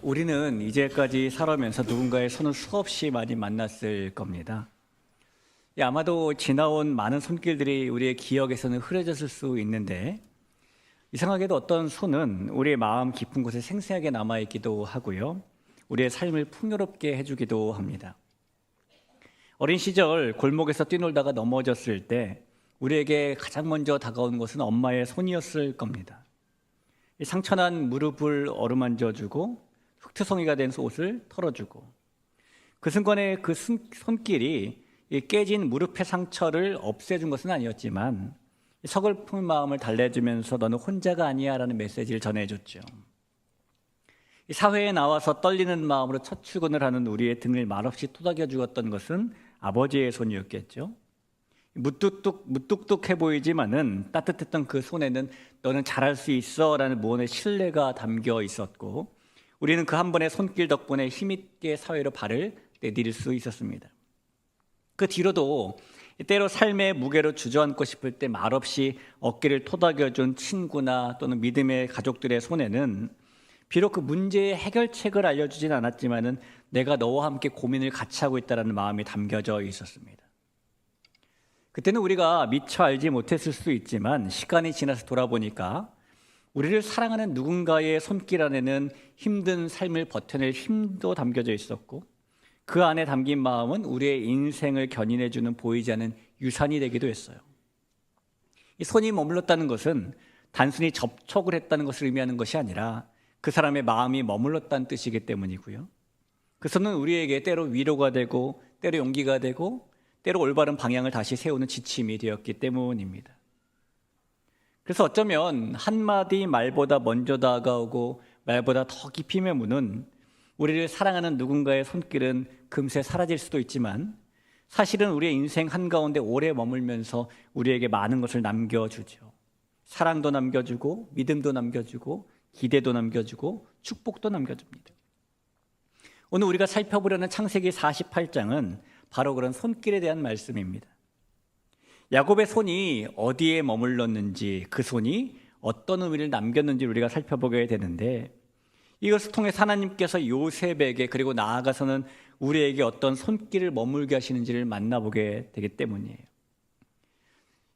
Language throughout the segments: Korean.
우리는 이제까지 살아오면서 누군가의 손을 수없이 많이 만났을 겁니다. 아마도 지나온 많은 손길들이 우리의 기억에서는 흐려졌을 수 있는데, 이상하게도 어떤 손은 우리의 마음 깊은 곳에 생생하게 남아있기도 하고요, 우리의 삶을 풍요롭게 해주기도 합니다. 어린 시절 골목에서 뛰놀다가 넘어졌을 때 우리에게 가장 먼저 다가온 것은 엄마의 손이었을 겁니다. 상처난 무릎을 어루만져주고 흙투성이가 된 옷을 털어주고, 그 순간에 그 손길이 깨진 무릎의 상처를 없애준 것은 아니었지만 서글픈 마음을 달래주면서 너는 혼자가 아니야 라는 메시지를 전해줬죠. 사회에 나와서 떨리는 마음으로 첫 출근을 하는 우리의 등을 말없이 토닥여 주었던 것은 아버지의 손이었겠죠. 무뚝뚝해 보이지만은 따뜻했던 그 손에는 너는 잘할 수 있어 라는 무언의 신뢰가 담겨 있었고, 우리는 그 한 번의 손길 덕분에 힘있게 사회로 발을 내디딜 수 있었습니다. 그 뒤로도 때로 삶의 무게로 주저앉고 싶을 때 말없이 어깨를 토닥여준 친구나 또는 믿음의 가족들의 손에는 비록 그 문제의 해결책을 알려주진 않았지만은 내가 너와 함께 고민을 같이 하고 있다는 마음이 담겨져 있었습니다. 그때는 우리가 미처 알지 못했을 수도 있지만 시간이 지나서 돌아보니까 우리를 사랑하는 누군가의 손길 안에는 힘든 삶을 버텨낼 힘도 담겨져 있었고, 그 안에 담긴 마음은 우리의 인생을 견인해주는 보이지 않는 유산이 되기도 했어요. 이 손이 머물렀다는 것은 단순히 접촉을 했다는 것을 의미하는 것이 아니라 그 사람의 마음이 머물렀다는 뜻이기 때문이고요, 그 손은 우리에게 때로 위로가 되고 때로 용기가 되고 때로 올바른 방향을 다시 세우는 지침이 되었기 때문입니다. 그래서 어쩌면 한마디 말보다 먼저 다가오고 말보다 더 깊이 메무는 우리를 사랑하는 누군가의 손길은 금세 사라질 수도 있지만 사실은 우리의 인생 한가운데 오래 머물면서 우리에게 많은 것을 남겨주죠. 사랑도 남겨주고 믿음도 남겨주고 기대도 남겨주고 축복도 남겨줍니다. 오늘 우리가 살펴보려는 창세기 48장은 바로 그런 손길에 대한 말씀입니다. 야곱의 손이 어디에 머물렀는지, 그 손이 어떤 의미를 남겼는지 우리가 살펴보게 되는데, 이것을 통해 하나님께서 요셉에게 그리고 나아가서는 우리에게 어떤 손길을 머물게 하시는지를 만나보게 되기 때문이에요.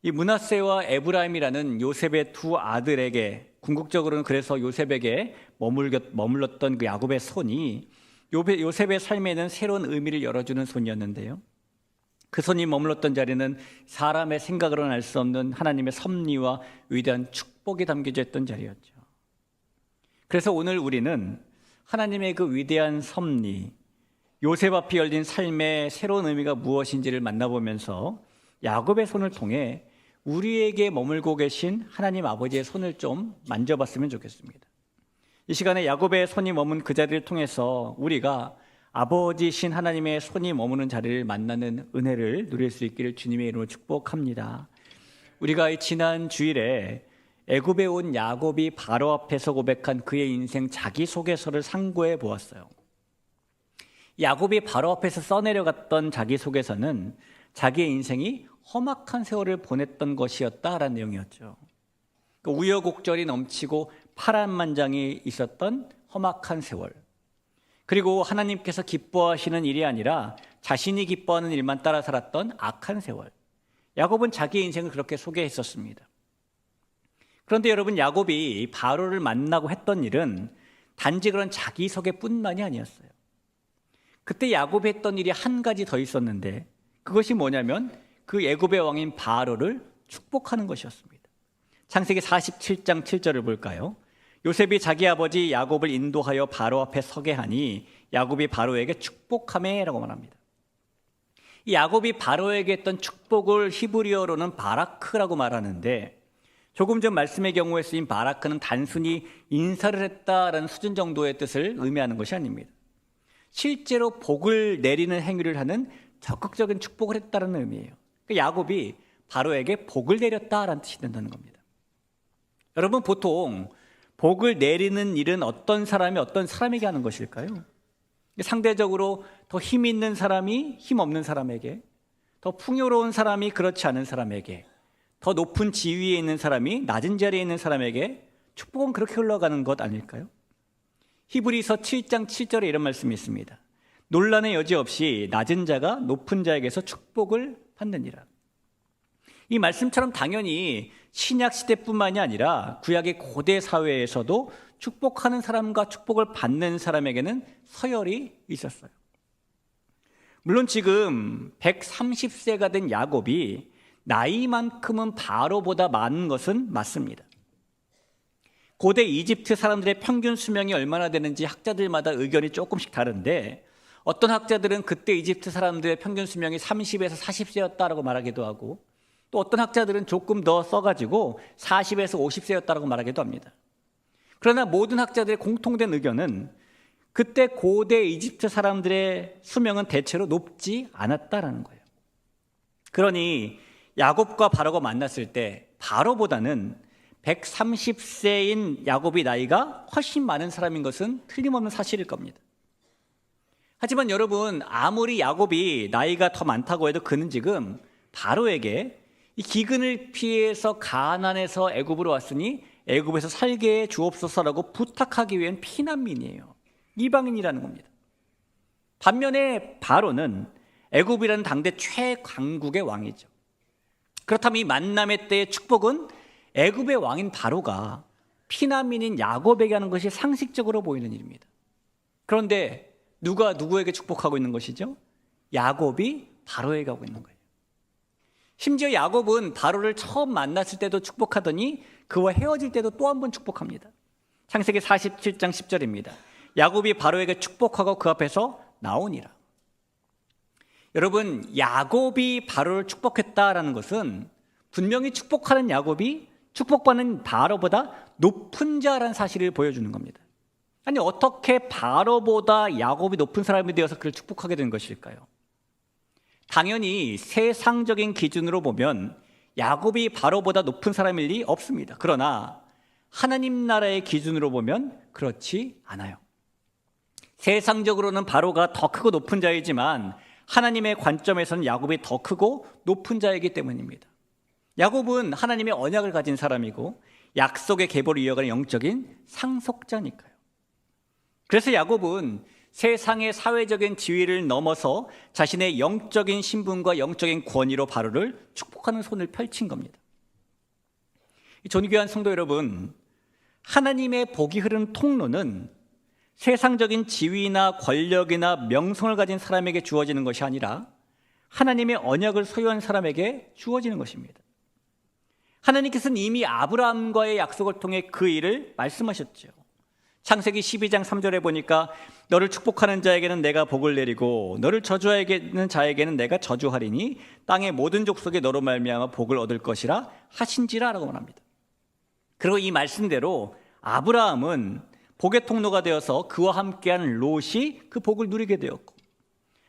이 므낫세와 에브라임이라는 요셉의 두 아들에게, 궁극적으로는 그래서 요셉에게 머물렀던 그 야곱의 손이 요셉의 삶에는 새로운 의미를 열어주는 손이었는데요, 그 손이 머물렀던 자리는 사람의 생각으로는 알 수 없는 하나님의 섭리와 위대한 축복이 담겨져 있던 자리였죠. 그래서 오늘 우리는 하나님의 그 위대한 섭리, 요셉 앞에 열린 삶의 새로운 의미가 무엇인지를 만나보면서 야곱의 손을 통해 우리에게 머물고 계신 하나님 아버지의 손을 좀 만져봤으면 좋겠습니다. 이 시간에 야곱의 손이 머문 그 자리를 통해서 우리가 아버지신 하나님의 손이 머무는 자리를 만나는 은혜를 누릴 수 있기를 주님의 이름으로 축복합니다. 우리가 이 지난 주일에 애굽에 온 야곱이 바로 앞에서 고백한 그의 인생 자기소개서를 상고해 보았어요. 야곱이 바로 앞에서 써내려갔던 자기소개서는 자기의 인생이 험악한 세월을 보냈던 것이었다라는 내용이었죠. 우여곡절이 넘치고 파란만장이 있었던 험악한 세월, 그리고 하나님께서 기뻐하시는 일이 아니라 자신이 기뻐하는 일만 따라 살았던 악한 세월, 야곱은 자기의 인생을 그렇게 소개했었습니다. 그런데 여러분, 야곱이 바로를 만나고 했던 일은 단지 그런 자기소개뿐만이 아니었어요. 그때 야곱이 했던 일이 한 가지 더 있었는데, 그것이 뭐냐면 그 애굽의 왕인 바로를 축복하는 것이었습니다. 창세기 47장 7절을 볼까요? 요셉이 자기 아버지 야곱을 인도하여 바로 앞에 서게 하니 야곱이 바로에게 축복하매 라고 말합니다. 이 야곱이 바로에게 했던 축복을 히브리어로는 바라크라고 말하는데, 조금 전 말씀의 경우에 쓰인 바라크는 단순히 인사를 했다라는 수준 정도의 뜻을 의미하는 것이 아닙니다. 실제로 복을 내리는 행위를 하는 적극적인 축복을 했다는 의미예요. 야곱이 바로에게 복을 내렸다라는 뜻이 된다는 겁니다. 여러분, 보통 복을 내리는 일은 어떤 사람이 어떤 사람에게 하는 것일까요? 상대적으로 더 힘 있는 사람이 힘 없는 사람에게, 더 풍요로운 사람이 그렇지 않은 사람에게, 더 높은 지위에 있는 사람이 낮은 자리에 있는 사람에게 축복은 그렇게 흘러가는 것 아닐까요? 히브리서 7장 7절에 이런 말씀이 있습니다. 논란의 여지 없이 낮은 자가 높은 자에게서 축복을 받느니라. 이 말씀처럼 당연히 신약 시대뿐만이 아니라 구약의 고대 사회에서도 축복하는 사람과 축복을 받는 사람에게는 서열이 있었어요. 물론 지금 130세가 된 야곱이 나이만큼은 바로보다 많은 것은 맞습니다. 고대 이집트 사람들의 평균 수명이 얼마나 되는지 학자들마다 의견이 조금씩 다른데, 어떤 학자들은 그때 이집트 사람들의 평균 수명이 30에서 40세였다라고 말하기도 하고, 또 어떤 학자들은 조금 더 써가지고 40에서 50세였다라고 말하기도 합니다. 그러나 모든 학자들의 공통된 의견은 그때 고대 이집트 사람들의 수명은 대체로 높지 않았다라는 거예요. 그러니 야곱과 바로가 만났을 때 바로보다는 130세인 야곱이 나이가 훨씬 많은 사람인 것은 틀림없는 사실일 겁니다. 하지만 여러분, 아무리 야곱이 나이가 더 많다고 해도 그는 지금 바로에게 이 기근을 피해서 가나안에서 애굽으로 왔으니 애굽에서 살게 해 주옵소서라고 부탁하기 위한 피난민이에요. 이방인이라는 겁니다. 반면에 바로는 애굽이라는 당대 최강국의 왕이죠. 그렇다면 이 만남의 때의 축복은 애굽의 왕인 바로가 피난민인 야곱에게 하는 것이 상식적으로 보이는 일입니다. 그런데 누가 누구에게 축복하고 있는 것이죠? 야곱이 바로에게 하고 있는 거예요. 심지어 야곱은 바로를 처음 만났을 때도 축복하더니 그와 헤어질 때도 또 한 번 축복합니다. 창세기 47장 10절입니다. 야곱이 바로에게 축복하고 그 앞에서 나오니라. 여러분, 야곱이 바로를 축복했다라는 것은 분명히 축복하는 야곱이 축복받는 바로보다 높은 자라는 사실을 보여주는 겁니다. 아니, 어떻게 바로보다 야곱이 높은 사람이 되어서 그를 축복하게 된 것일까요? 당연히 세상적인 기준으로 보면 야곱이 바로보다 높은 사람일 리 없습니다. 그러나 하나님 나라의 기준으로 보면 그렇지 않아요. 세상적으로는 바로가 더 크고 높은 자이지만 하나님의 관점에서는 야곱이 더 크고 높은 자이기 때문입니다. 야곱은 하나님의 언약을 가진 사람이고 약속의 계보를 이어가는 영적인 상속자니까요. 그래서 야곱은 세상의 사회적인 지위를 넘어서 자신의 영적인 신분과 영적인 권위로 바로를 축복하는 손을 펼친 겁니다. 존귀한 성도 여러분, 하나님의 복이 흐르는 통로는 세상적인 지위나 권력이나 명성을 가진 사람에게 주어지는 것이 아니라 하나님의 언약을 소유한 사람에게 주어지는 것입니다. 하나님께서는 이미 아브라함과의 약속을 통해 그 일을 말씀하셨죠. 창세기 12장 3절에 보니까 너를 축복하는 자에게는 내가 복을 내리고 너를 저주하는 자에게는 내가 저주하리니 땅의 모든 족속이 너로 말미암아 복을 얻을 것이라 하신지라 라고 말합니다. 그리고 이 말씀대로 아브라함은 복의 통로가 되어서 그와 함께한 롯이 그 복을 누리게 되었고,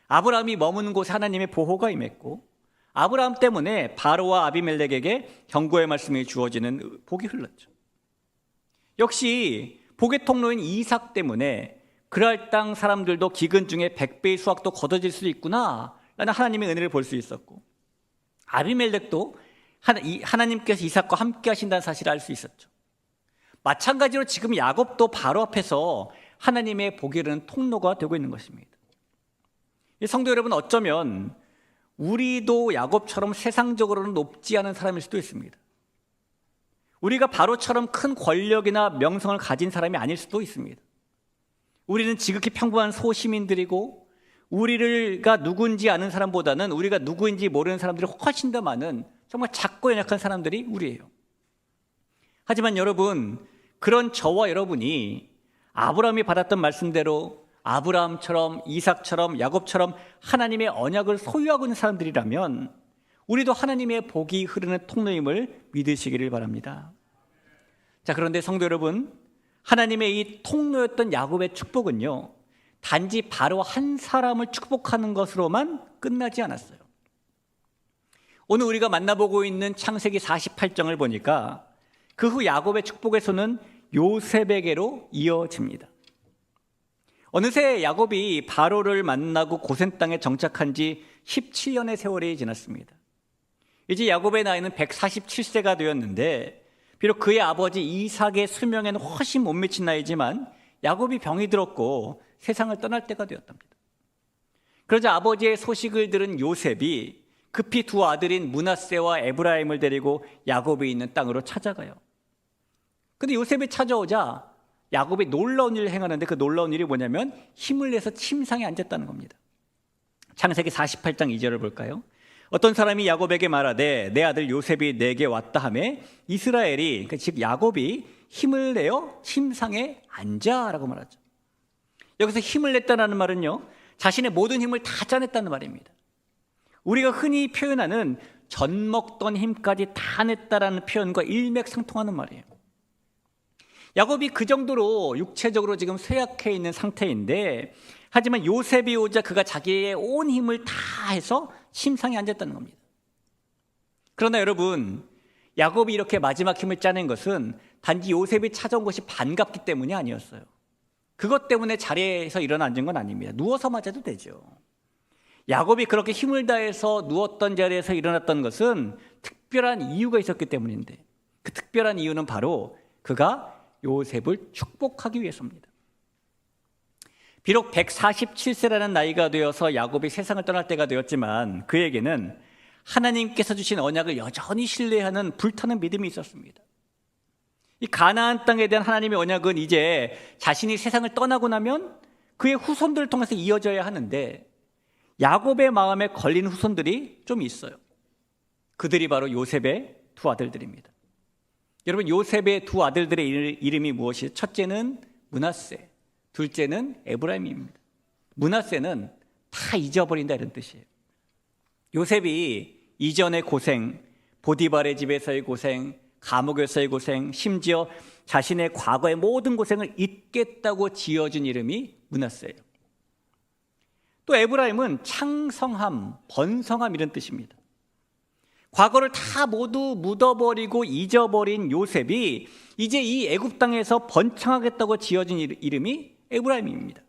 아브라함이 머무는 곳에 하나님의 보호가 임했고, 아브라함 때문에 바로와 아비멜렉에게 경고의 말씀이 주어지는 복이 흘렀죠. 역시 복의 통로인 이삭 때문에 그랄 땅 사람들도 기근 중에 100배의 수확도 거둬질 수 있구나 라는 하나님의 은혜를 볼 수 있었고, 아비멜렉도 하나님께서 이삭과 함께 하신다는 사실을 알 수 있었죠. 마찬가지로 지금 야곱도 바로 앞에서 하나님의 복이 흐르는 통로가 되고 있는 것입니다. 성도 여러분, 어쩌면 우리도 야곱처럼 세상적으로는 높지 않은 사람일 수도 있습니다. 우리가 바로처럼 큰 권력이나 명성을 가진 사람이 아닐 수도 있습니다. 우리는 지극히 평범한 소시민들이고, 우리가 누군지 아는 사람보다는 우리가 누구인지 모르는 사람들이 훨씬 더 많은 정말 작고 연약한 사람들이 우리예요. 하지만 여러분, 그런 저와 여러분이 아브라함이 받았던 말씀대로 아브라함처럼 이삭처럼 야곱처럼 하나님의 언약을 소유하고 있는 사람들이라면 우리도 하나님의 복이 흐르는 통로임을 믿으시기를 바랍니다. 자, 그런데 성도 여러분, 하나님의 이 통로였던 야곱의 축복은요, 단지 바로 한 사람을 축복하는 것으로만 끝나지 않았어요. 오늘 우리가 만나보고 있는 창세기 48장을 보니까 그 후 야곱의 축복에서는 요셉에게로 이어집니다. 어느새 야곱이 바로를 만나고 고센 땅에 정착한 지 17년의 세월이 지났습니다. 이제 야곱의 나이는 147세가 되었는데, 비록 그의 아버지 이삭의 수명에는 훨씬 못 미친 나이지만 야곱이 병이 들었고 세상을 떠날 때가 되었답니다. 그러자 아버지의 소식을 들은 요셉이 급히 두 아들인 므낫세와 에브라임을 데리고 야곱이 있는 땅으로 찾아가요. 근데 요셉이 찾아오자 야곱이 놀라운 일을 행하는데 그 놀라운 일이 뭐냐면 힘을 내서 침상에 앉았다는 겁니다. 창세기 48장 2절을 볼까요? 어떤 사람이 야곱에게 말하되 내 아들 요셉이 내게 왔다 하매 이스라엘이, 즉 야곱이 힘을 내어 침상에 앉아라고 말하죠. 여기서 힘을 냈다는 말은요, 자신의 모든 힘을 다 짜냈다는 말입니다. 우리가 흔히 표현하는 젖 먹던 힘까지 다 냈다라는 표현과 일맥상통하는 말이에요. 야곱이 그 정도로 육체적으로 지금 쇠약해 있는 상태인데, 하지만 요셉이 오자 그가 자기의 온 힘을 다 해서 침상에 앉았다는 겁니다. 그러나 여러분, 야곱이 이렇게 마지막 힘을 짜낸 것은 단지 요셉이 찾아온 것이 반갑기 때문이 아니었어요. 그것 때문에 자리에서 일어나 앉은 건 아닙니다. 누워서 맞아도 되죠. 야곱이 그렇게 힘을 다해서 누웠던 자리에서 일어났던 것은 특별한 이유가 있었기 때문인데, 그 특별한 이유는 바로 그가 요셉을 축복하기 위해서입니다. 비록 147세라는 나이가 되어서 야곱이 세상을 떠날 때가 되었지만 그에게는 하나님께서 주신 언약을 여전히 신뢰하는 불타는 믿음이 있었습니다. 이 가나안 땅에 대한 하나님의 언약은 이제 자신이 세상을 떠나고 나면 그의 후손들을 통해서 이어져야 하는데, 야곱의 마음에 걸린 후손들이 좀 있어요. 그들이 바로 요셉의 두 아들들입니다. 여러분, 요셉의 두 아들들의 이름이 무엇이죠? 첫째는 므낫세, 둘째는 에브라임입니다. 므낫세는 다 잊어버린다 이런 뜻이에요. 요셉이 이전의 고생, 보디발의 집에서의 고생, 감옥에서의 고생, 심지어 자신의 과거의 모든 고생을 잊겠다고 지어준 이름이 므낫세예요. 또 에브라임은 창성함, 번성함 이런 뜻입니다. 과거를 다 모두 묻어버리고 잊어버린 요셉이 이제 이 애굽 땅에서 번창하겠다고 지어진 이름이 에브라임입니다.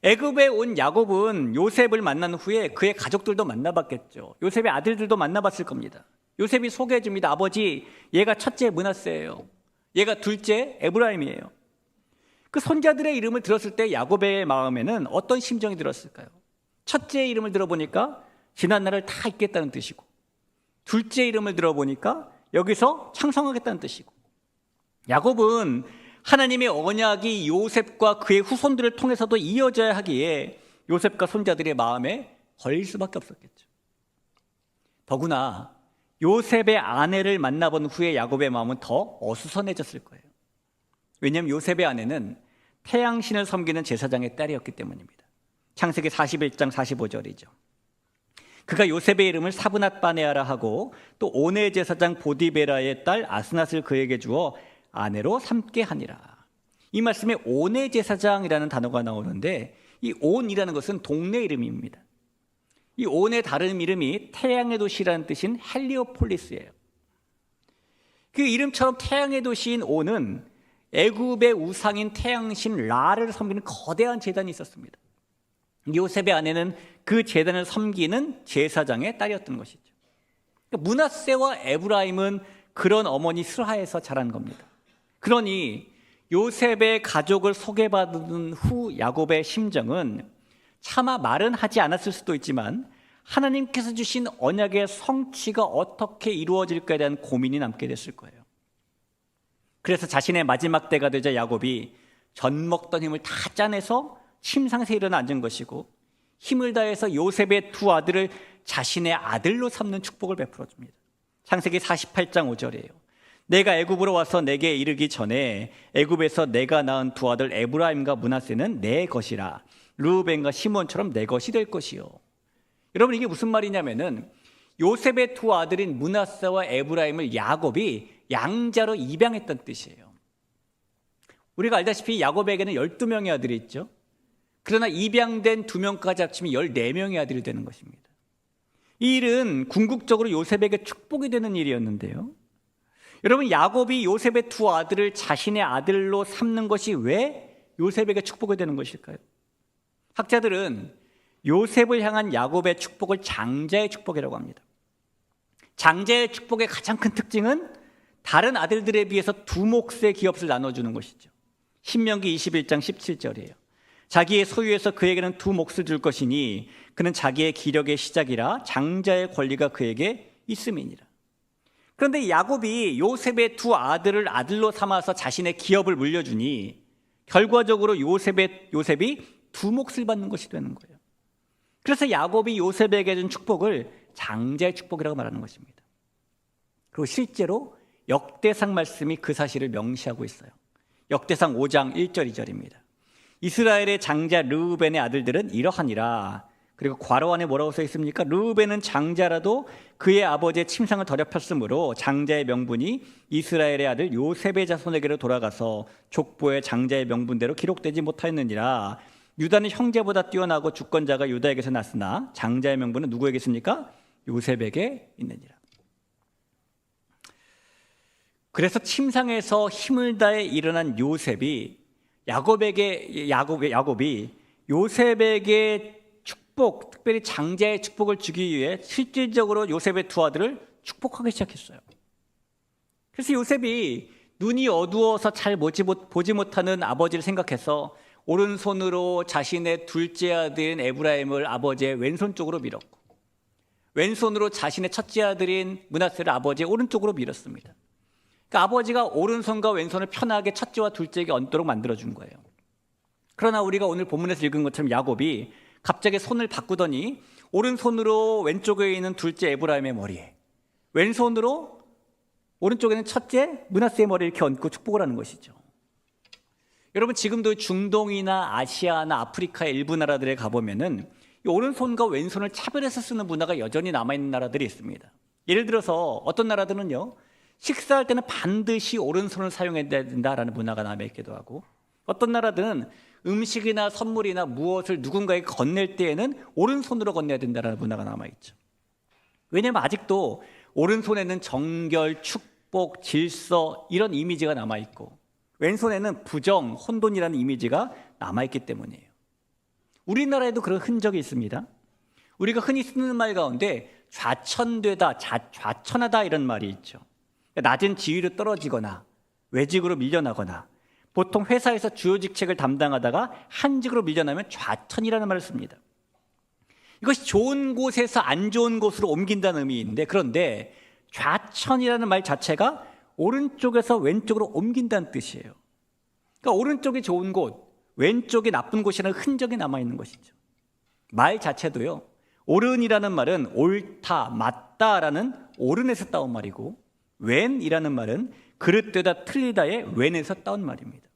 애굽에 온 야곱은 요셉을 만난 후에 그의 가족들도 만나봤겠죠. 요셉의 아들들도 만나봤을 겁니다. 요셉이 소개해 줍니다. 아버지, 얘가 첫째 므낫세예요. 얘가 둘째 에브라임이에요. 그 손자들의 이름을 들었을 때 야곱의 마음에는 어떤 심정이 들었을까요? 첫째 이름을 들어보니까 지난 날을 다 잊겠다는 뜻이고, 둘째 이름을 들어보니까 여기서 창성하겠다는 뜻이고, 야곱은 하나님의 언약이 요셉과 그의 후손들을 통해서도 이어져야 하기에 요셉과 손자들의 마음에 걸릴 수밖에 없었겠죠. 더구나 요셉의 아내를 만나본 후에 야곱의 마음은 더 어수선해졌을 거예요. 왜냐하면 요셉의 아내는 태양신을 섬기는 제사장의 딸이었기 때문입니다. 창세기 41장 45절이죠. 그가 요셉의 이름을 사브낫 바네아라 하고 또 온의 제사장 보디베라의 딸 아스낫을 그에게 주어 아내로 삼게 하니라. 이 말씀에 온의 제사장이라는 단어가 나오는데, 이 온이라는 것은 동네 이름입니다. 이 온의 다른 이름이 태양의 도시라는 뜻인 헬리오폴리스예요. 그 이름처럼 태양의 도시인 온은 애굽의 우상인 태양신 라를 섬기는 거대한 제단이 있었습니다. 요셉의 아내는 그 제단을 섬기는 제사장의 딸이었던 것이죠. 그러니까 므낫세와 에브라임은 그런 어머니 슬하에서 자란 겁니다. 그러니 요셉의 가족을 소개받은 후 야곱의 심정은 차마 말은 하지 않았을 수도 있지만 하나님께서 주신 언약의 성취가 어떻게 이루어질까에 대한 고민이 남게 됐을 거예요. 그래서 자신의 마지막 때가 되자 야곱이 젖 먹던 힘을 다 짜내서 침상에서 일어나 앉은 것이고, 힘을 다해서 요셉의 두 아들을 자신의 아들로 삼는 축복을 베풀어 줍니다. 창세기 48장 5절이에요. 내가 애굽으로 와서 내게 이르기 전에 애굽에서 내가 낳은 두 아들 에브라임과 므낫세는 내 것이라. 르우벤과 시몬처럼 내 것이 될 것이요. 여러분, 이게 무슨 말이냐면은 요셉의 두 아들인 므낫세와 에브라임을 야곱이 양자로 입양했던 뜻이에요. 우리가 알다시피 야곱에게는 12명의 아들이 있죠. 그러나 입양된 2명까지 합치면 14명의 아들이 되는 것입니다. 이 일은 궁극적으로 요셉에게 축복이 되는 일이었는데요. 여러분, 야곱이 요셉의 두 아들을 자신의 아들로 삼는 것이 왜 요셉에게 축복이 되는 것일까요? 학자들은 요셉을 향한 야곱의 축복을 장자의 축복이라고 합니다. 장자의 축복의 가장 큰 특징은 다른 아들들에 비해서 두 몫의 기업을 나눠주는 것이죠. 신명기 21장 17절이에요. 자기의 소유에서 그에게는 두 몫을 줄 것이니 그는 자기의 기력의 시작이라 장자의 권리가 그에게 있음이니라. 그런데 야곱이 요셉의 두 아들을 아들로 삼아서 자신의 기업을 물려주니 결과적으로 요셉이 두 몫을 받는 것이 되는 거예요. 그래서 야곱이 요셉에게 준 축복을 장자의 축복이라고 말하는 것입니다. 그리고 실제로 역대상 말씀이 그 사실을 명시하고 있어요. 역대상 5장 1절 2절입니다. 이스라엘의 장자 르우벤의 아들들은 이러하니라. 그리고 괄호 안에 뭐라고 써 있습니까? 르우벤은 장자라도 그의 아버지의 침상을 더럽혔으므로 장자의 명분이 이스라엘의 아들 요셉의 자손에게로 돌아가서 족보의 장자의 명분대로 기록되지 못하였느니라. 유다는 형제보다 뛰어나고 주권자가 유다에게서 났으나 장자의 명분은 누구에게 있습니까? 요셉에게 있느니라. 그래서 침상에서 힘을 다해 일어난 요셉이 야곱이 요셉에게 축복, 특별히 장자의 축복을 주기 위해 실질적으로 요셉의 두 아들을 축복하기 시작했어요. 그래서 요셉이 눈이 어두워서 잘 보지 못하는 아버지를 생각해서 오른손으로 자신의 둘째 아들인 에브라임을 아버지의 왼손 쪽으로 밀었고, 왼손으로 자신의 첫째 아들인 므낫세를 아버지의 오른쪽으로 밀었습니다. 그러니까 아버지가 오른손과 왼손을 편하게 첫째와 둘째에게 얹도록 만들어준 거예요. 그러나 우리가 오늘 본문에서 읽은 것처럼 야곱이 갑자기 손을 바꾸더니 오른손으로 왼쪽에 있는 둘째 에브라임의 머리에, 왼손으로 오른쪽에는 첫째 므낫세의 머리를 이렇게 얹고 축복을 하는 것이죠. 여러분, 지금도 중동이나 아시아나 아프리카의 일부 나라들에 가보면은 이 오른손과 왼손을 차별해서 쓰는 문화가 여전히 남아있는 나라들이 있습니다. 예를 들어서 어떤 나라들은요, 식사할 때는 반드시 오른손을 사용해야 된다라는 문화가 남아있기도 하고, 어떤 나라들은 음식이나 선물이나 무엇을 누군가에게 건넬 때에는 오른손으로 건네야 된다는 문화가 남아있죠. 왜냐하면 아직도 오른손에는 정결, 축복, 질서 이런 이미지가 남아있고, 왼손에는 부정, 혼돈이라는 이미지가 남아있기 때문이에요. 우리나라에도 그런 흔적이 있습니다. 우리가 흔히 쓰는 말 가운데 좌천되다, 좌천하다 이런 말이 있죠. 낮은 지위로 떨어지거나 외직으로 밀려나거나, 보통 회사에서 주요 직책을 담당하다가 한직으로 밀려나면 좌천이라는 말을 씁니다. 이것이 좋은 곳에서 안 좋은 곳으로 옮긴다는 의미인데, 그런데 좌천이라는 말 자체가 오른쪽에서 왼쪽으로 옮긴다는 뜻이에요. 그러니까 오른쪽이 좋은 곳, 왼쪽이 나쁜 곳이라는 흔적이 남아있는 것이죠. 말 자체도요, 옳은이라는 말은 옳다, 맞다라는 옳은에서 따온 말이고, 왼이라는 말은 그릇되다, 틀리다의 왼에서 따온 말입니다.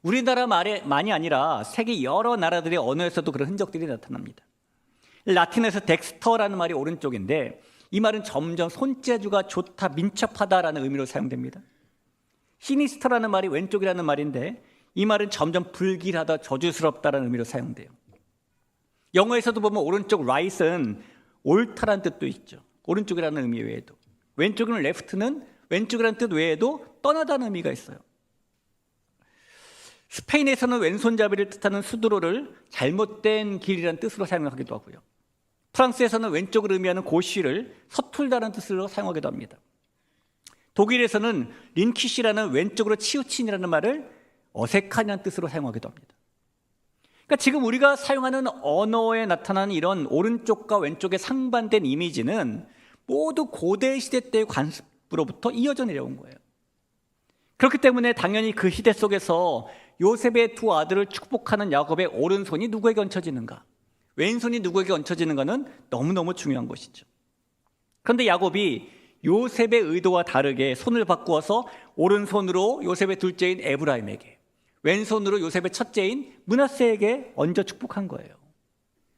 우리나라 말이 아니라 세계 여러 나라들의 언어에서도 그런 흔적들이 나타납니다. 라틴에서 덱스터라는 말이 오른쪽인데, 이 말은 점점 손재주가 좋다, 민첩하다라는 의미로 사용됩니다. 시니스터라는 말이 왼쪽이라는 말인데, 이 말은 점점 불길하다, 저주스럽다라는 의미로 사용돼요. 영어에서도 보면 오른쪽 right은 옳다라는 뜻도 있죠. 오른쪽이라는 의미 외에도. 왼쪽은 left는 왼쪽이라는 뜻 외에도 떠나다는 의미가 있어요. 스페인에서는 왼손잡이를 뜻하는 수드로를 잘못된 길이라는 뜻으로 사용하기도 하고요. 프랑스에서는 왼쪽을 의미하는 고쉬를 서툴다는 뜻으로 사용하기도 합니다. 독일에서는 린키시라는 왼쪽으로 치우친이라는 말을 어색하냐는 뜻으로 사용하기도 합니다. 그러니까 지금 우리가 사용하는 언어에 나타나는 이런 오른쪽과 왼쪽의 상반된 이미지는 모두 고대 시대 때의 관습으로부터 이어져 내려온 거예요. 그렇기 때문에 당연히 그 시대 속에서 요셉의 두 아들을 축복하는 야곱의 오른손이 누구에게 얹혀지는가, 왼손이 누구에게 얹혀지는가는 너무너무 중요한 것이죠. 그런데 야곱이 요셉의 의도와 다르게 손을 바꾸어서 오른손으로 요셉의 둘째인 에브라임에게, 왼손으로 요셉의 첫째인 므낫세에게 얹어 축복한 거예요.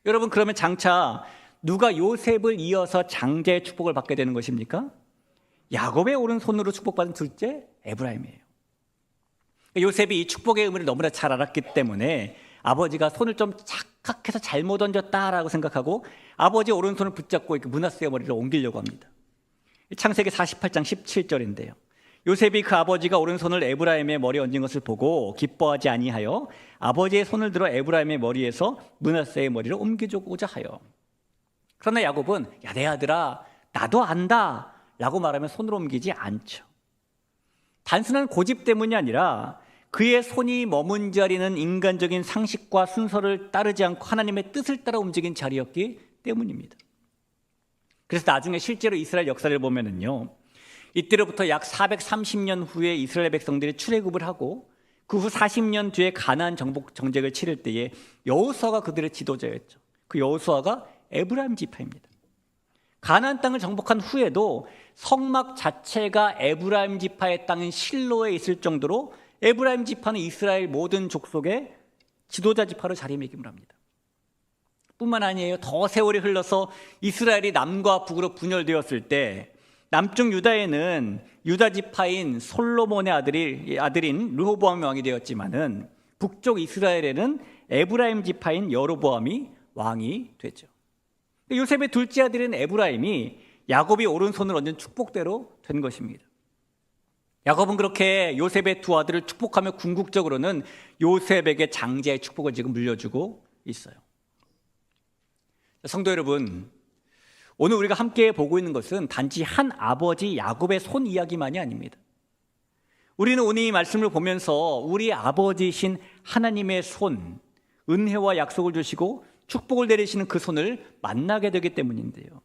여러분, 그러면 장차 누가 요셉을 이어서 장자의 축복을 받게 되는 것입니까? 야곱의 오른손으로 축복받은 둘째 에브라임이에요. 요셉이 이 축복의 의미를 너무나 잘 알았기 때문에 아버지가 손을 좀 착각해서 잘못 얹었다라고 생각하고 아버지 오른손을 붙잡고 이렇게 므낫세의 머리를 옮기려고 합니다. 창세기 48장 17절인데요. 요셉이 그 아버지가 오른손을 에브라임의 머리에 얹은 것을 보고 기뻐하지 아니하여 아버지의 손을 들어 에브라임의 머리에서 므낫세의 머리를 옮겨주고자 하여. 그러나 야곱은 야, 내 아들아, 나도 안다 라고 말하면 손을 옮기지 않죠. 단순한 고집 때문이 아니라 그의 손이 머문 자리는 인간적인 상식과 순서를 따르지 않고 하나님의 뜻을 따라 움직인 자리였기 때문입니다. 그래서 나중에 실제로 이스라엘 역사를 보면은요, 이때로부터 약 430년 후에 이스라엘 백성들이 출애굽을 하고 그 후 40년 뒤에 가나안 정복 정책을 치를 때에 여호수아가 그들의 지도자였죠. 그 여호수아가 에브라임 지파입니다. 가나안 땅을 정복한 후에도 성막 자체가 에브라임 지파의 땅인 실로에 있을 정도로 에브라임 지파는 이스라엘 모든 족속의 지도자 지파로 자리매김을 합니다. 뿐만 아니에요. 더 세월이 흘러서 이스라엘이 남과 북으로 분열되었을 때 남쪽 유다에는 유다 지파인 솔로몬의 아들인 르호보암 왕이 되었지만은 북쪽 이스라엘에는 에브라임 지파인 여로보암이 왕이 되죠. 요셉의 둘째 아들인 에브라임이 야곱이 오른손을 얹은 축복대로 된 것입니다. 야곱은 그렇게 요셉의 두 아들을 축복하며 궁극적으로는 요셉에게 장자의 축복을 지금 물려주고 있어요. 성도 여러분, 오늘 우리가 함께 보고 있는 것은 단지 한 아버지 야곱의 손 이야기만이 아닙니다. 우리는 오늘 이 말씀을 보면서 우리 아버지이신 하나님의 손, 은혜와 약속을 주시고 축복을 내리시는 그 손을 만나게 되기 때문인데요.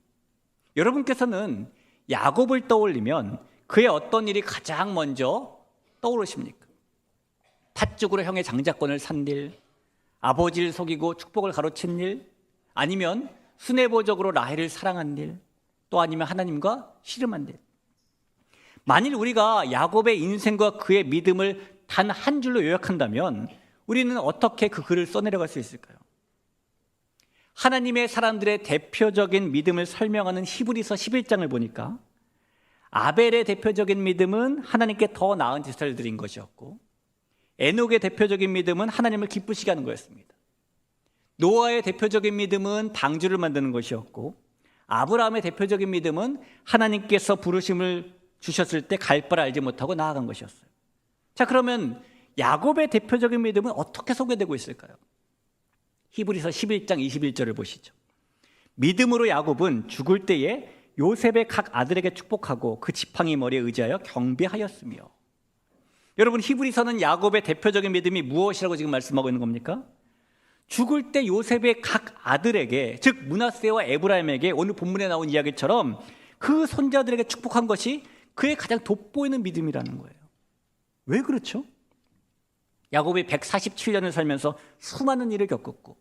여러분께서는 야곱을 떠올리면 그의 어떤 일이 가장 먼저 떠오르십니까? 팥죽으로 형의 장자권을 산 일, 아버지를 속이고 축복을 가로챈 일, 아니면 수뇌보적으로 라헬을 사랑한 일, 또 아니면 하나님과 씨름한 일. 만일 우리가 야곱의 인생과 그의 믿음을 단 한 줄로 요약한다면 우리는 어떻게 그 글을 써내려갈 수 있을까요? 하나님의 사람들의 대표적인 믿음을 설명하는 히브리서 11장을 보니까 아벨의 대표적인 믿음은 하나님께 더 나은 제사를 드린 것이었고, 에녹의 대표적인 믿음은 하나님을 기쁘시게 하는 거였습니다. 노아의 대표적인 믿음은 방주를 만드는 것이었고, 아브라함의 대표적인 믿음은 하나님께서 부르심을 주셨을 때 갈 바를 알지 못하고 나아간 것이었어요. 자, 그러면 야곱의 대표적인 믿음은 어떻게 소개되고 있을까요? 히브리서 11장 21절을 보시죠. 믿음으로 야곱은 죽을 때에 요셉의 각 아들에게 축복하고 그 지팡이 머리에 의지하여 경배하였으며. 여러분, 히브리서는 야곱의 대표적인 믿음이 무엇이라고 지금 말씀하고 있는 겁니까? 죽을 때 요셉의 각 아들에게, 즉 므낫세와 에브라임에게 오늘 본문에 나온 이야기처럼 그 손자들에게 축복한 것이 그의 가장 돋보이는 믿음이라는 거예요. 왜 그렇죠? 야곱이 147년을 살면서 수많은 일을 겪었고,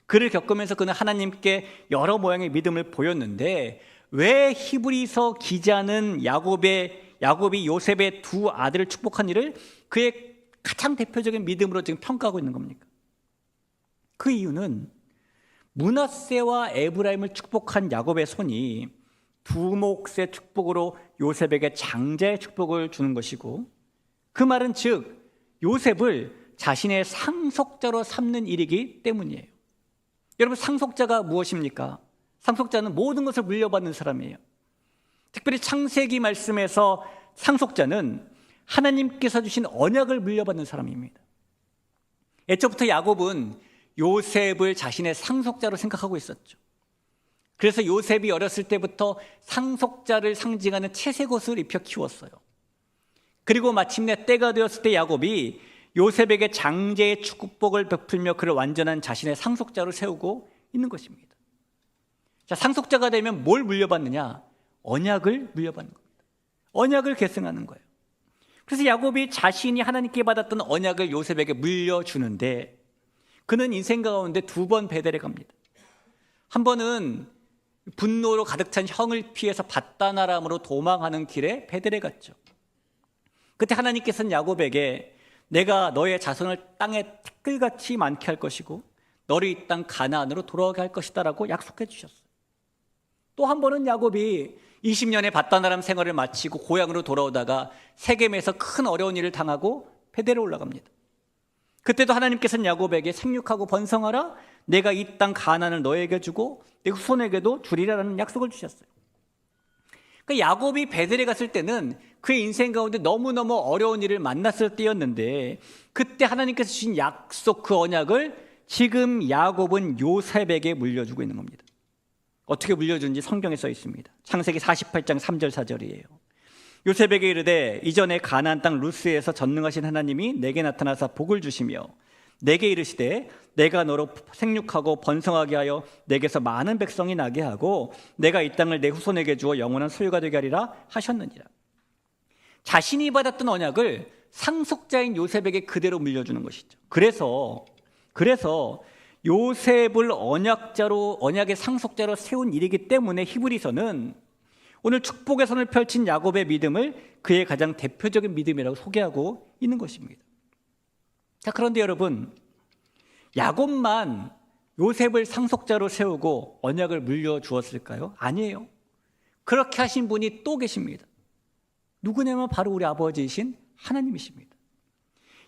그를 겪으면서 그는 하나님께 여러 모양의 믿음을 보였는데, 왜 히브리서 기자는 야곱이 요셉의 두 아들을 축복한 일을 그의 가장 대표적인 믿음으로 지금 평가하고 있는 겁니까? 그 이유는 므낫세와 에브라임을 축복한 야곱의 손이 두 몫의 축복으로 요셉에게 장자의 축복을 주는 것이고, 그 말은 즉 요셉을 자신의 상속자로 삼는 일이기 때문이에요. 여러분, 상속자가 무엇입니까? 상속자는 모든 것을 물려받는 사람이에요. 특별히 창세기 말씀에서 상속자는 하나님께서 주신 언약을 물려받는 사람입니다. 애초부터 야곱은 요셉을 자신의 상속자로 생각하고 있었죠. 그래서 요셉이 어렸을 때부터 상속자를 상징하는 채색 옷을 입혀 키웠어요. 그리고 마침내 때가 되었을 때 야곱이 요셉에게 장제의 축복을 베풀며 그를 완전한 자신의 상속자로 세우고 있는 것입니다. 자, 상속자가 되면 뭘 물려받느냐? 언약을 물려받는 겁니다. 언약을 계승하는 거예요. 그래서 야곱이 자신이 하나님께 받았던 언약을 요셉에게 물려주는데, 그는 인생 가운데 두 번 베델에 갑니다. 한 번은 분노로 가득 찬 형을 피해서 밧단아람으로 도망하는 길에 베델에 갔죠. 그때 하나님께서는 야곱에게 내가 너의 자손을 땅에 티끌같이 많게 할 것이고 너를 이 땅 가나안으로 돌아오게 할 것이다 라고 약속해 주셨어요. 또 한 번은 야곱이 20년의 밧단아람 생활을 마치고 고향으로 돌아오다가 세겜에서 큰 어려운 일을 당하고 베델에 올라갑니다. 그때도 하나님께서는 야곱에게 생육하고 번성하라, 내가 이 땅 가나안을 너에게 주고 내 후손에게도 주리라는 약속을 주셨어요. 그러니까 야곱이 베델에 갔을 때는 그의 인생 가운데 너무너무 어려운 일을 만났을 때였는데, 그때 하나님께서 주신 약속, 그 언약을 지금 야곱은 요셉에게 물려주고 있는 겁니다. 어떻게 물려주는지 성경에 써 있습니다. 창세기 48장 3절 4절이에요. 요셉에게 이르되 이전에 가나안 땅 루스에서 전능하신 하나님이 내게 나타나사 복을 주시며 내게 이르시되 내가 너로 생육하고 번성하게 하여 내게서 많은 백성이 나게 하고 내가 이 땅을 내 후손에게 주어 영원한 소유가 되게 하리라 하셨느니라. 자신이 받았던 언약을 상속자인 요셉에게 그대로 물려주는 것이죠. 그래서 요셉을 언약의 상속자로 세운 일이기 때문에 히브리서는 오늘 축복의 손을 펼친 야곱의 믿음을 그의 가장 대표적인 믿음이라고 소개하고 있는 것입니다. 자, 그런데 여러분, 야곱만 요셉을 상속자로 세우고 언약을 물려주었을까요? 아니에요. 그렇게 하신 분이 또 계십니다. 누구냐면 바로 우리 아버지이신 하나님이십니다.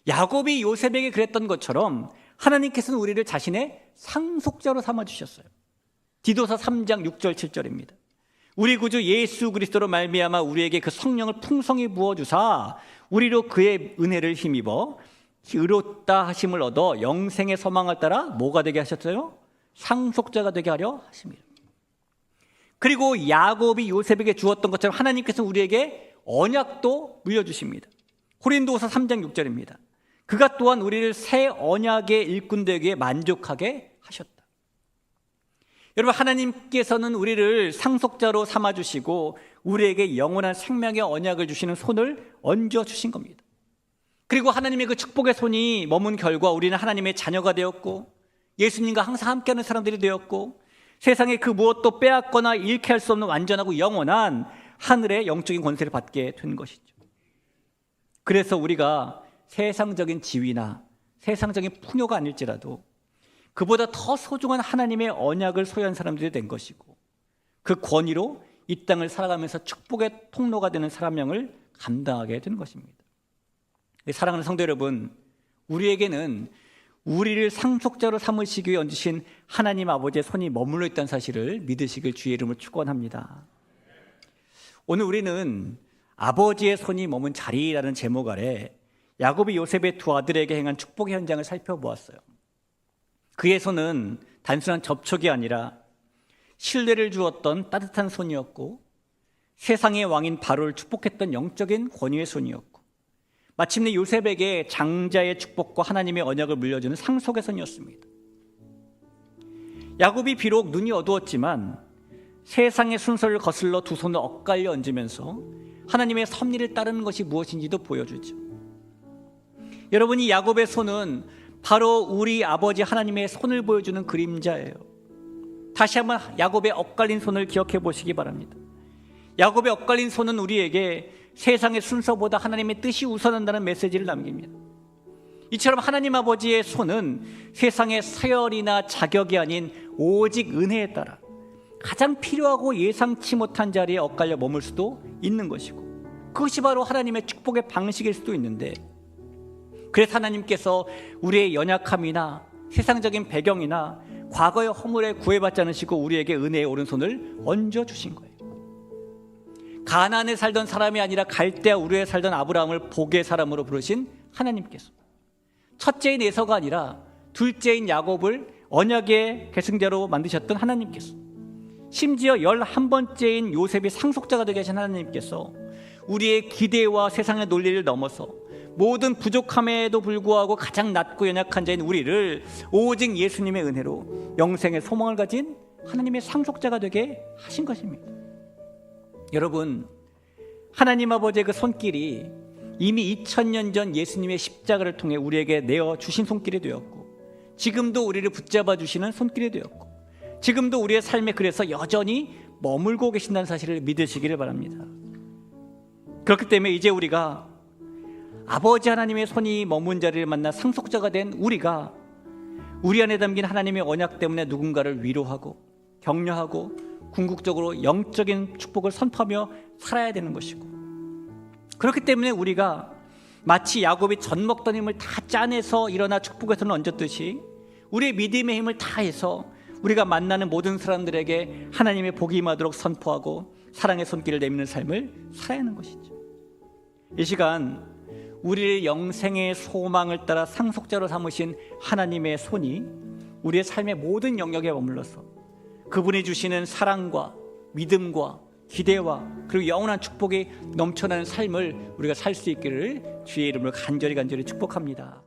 야곱이 요셉에게 그랬던 것처럼 하나님께서는 우리를 자신의 상속자로 삼아주셨어요. 디도서 3장 6절 7절입니다. 우리 구주 예수 그리스도로 말미암아 우리에게 그 성령을 풍성히 부어주사 우리로 그의 은혜를 힘입어 의롭다 하심을 얻어 영생의 소망을 따라 뭐가 되게 하셨어요? 상속자가 되게 하려 하십니다. 그리고 야곱이 요셉에게 주었던 것처럼 하나님께서 우리에게 언약도 물려주십니다. 고린도후서 3장 6절입니다. 그가 또한 우리를 새 언약의 일꾼 되기에 만족하게 하셨다. 여러분, 하나님께서는 우리를 상속자로 삼아주시고 우리에게 영원한 생명의 언약을 주시는 손을 얹어주신 겁니다. 그리고 하나님의 그 축복의 손이 머문 결과 우리는 하나님의 자녀가 되었고 예수님과 항상 함께하는 사람들이 되었고 세상에 그 무엇도 빼앗거나 잃게 할 수 없는 완전하고 영원한 하늘의 영적인 권세를 받게 된 것이죠. 그래서 우리가 세상적인 지위나 세상적인 풍요가 아닐지라도 그보다 더 소중한 하나님의 언약을 소유한 사람들이 된 것이고 그 권위로 이 땅을 살아가면서 축복의 통로가 되는 사명을 감당하게 된 것입니다. 사랑하는 성도 여러분, 우리에게는 우리를 상속자로 삼으시기 위해 얹으신 하나님 아버지의 손이 머물러 있다는 사실을 믿으시길 주의 이름으로 축원합니다. 오늘 우리는 아버지의 손이 머문 자리라는 제목 아래 야곱이 요셉의 두 아들에게 행한 축복의 현장을 살펴보았어요. 그의 손은 단순한 접촉이 아니라 신뢰를 주었던 따뜻한 손이었고 세상의 왕인 바로를 축복했던 영적인 권위의 손이었고 마침내 요셉에게 장자의 축복과 하나님의 언약을 물려주는 상속의 손이었습니다. 야곱이 비록 눈이 어두웠지만 세상의 순서를 거슬러 두 손을 엇갈려 얹으면서 하나님의 섭리를 따르는 것이 무엇인지도 보여주죠. 여러분, 이 야곱의 손은 바로 우리 아버지 하나님의 손을 보여주는 그림자예요. 다시 한번 야곱의 엇갈린 손을 기억해 보시기 바랍니다. 야곱의 엇갈린 손은 우리에게 세상의 순서보다 하나님의 뜻이 우선한다는 메시지를 남깁니다. 이처럼 하나님 아버지의 손은 세상의 서열이나 자격이 아닌 오직 은혜에 따라 가장 필요하고 예상치 못한 자리에 엇갈려 머물 수도 있는 것이고 그것이 바로 하나님의 축복의 방식일 수도 있는데 그래서 하나님께서 우리의 연약함이나 세상적인 배경이나 과거의 허물에 구애받지 않으시고 우리에게 은혜의 오른손을 얹어주신 거예요. 가나안에 살던 사람이 아니라 갈대아 우르에 살던 아브라함을 복의 사람으로 부르신 하나님께서 첫째인 에서가 아니라 둘째인 야곱을 언약의 계승자로 만드셨던 하나님께서 심지어 11번째인 요셉이 상속자가 되게 하신 하나님께서 우리의 기대와 세상의 논리를 넘어서 모든 부족함에도 불구하고 가장 낮고 연약한 자인 우리를 오직 예수님의 은혜로 영생의 소망을 가진 하나님의 상속자가 되게 하신 것입니다. 여러분, 하나님 아버지의 그 손길이 이미 2000년 전 예수님의 십자가를 통해 우리에게 내어주신 손길이 되었고 지금도 우리를 붙잡아 주시는 손길이 되었고 지금도 우리의 삶에 그래서 여전히 머물고 계신다는 사실을 믿으시기를 바랍니다. 그렇기 때문에 이제 우리가 아버지 하나님의 손이 머문 자리를 만나 상속자가 된 우리가 우리 안에 담긴 하나님의 언약 때문에 누군가를 위로하고 격려하고 궁극적으로 영적인 축복을 선포하며 살아야 되는 것이고 그렇기 때문에 우리가 마치 야곱이 젖 먹던 힘을 다 짜내서 일어나 축복의 손을 얹었듯이 우리의 믿음의 힘을 다해서 우리가 만나는 모든 사람들에게 하나님의 복이 임하도록 선포하고 사랑의 손길을 내미는 삶을 살아야 하는 것이죠. 이 시간 우리를 영생의 소망을 따라 상속자로 삼으신 하나님의 손이 우리의 삶의 모든 영역에 머물러서 그분이 주시는 사랑과 믿음과 기대와 그리고 영원한 축복이 넘쳐나는 삶을 우리가 살 수 있기를 주의 이름으로 간절히 축복합니다.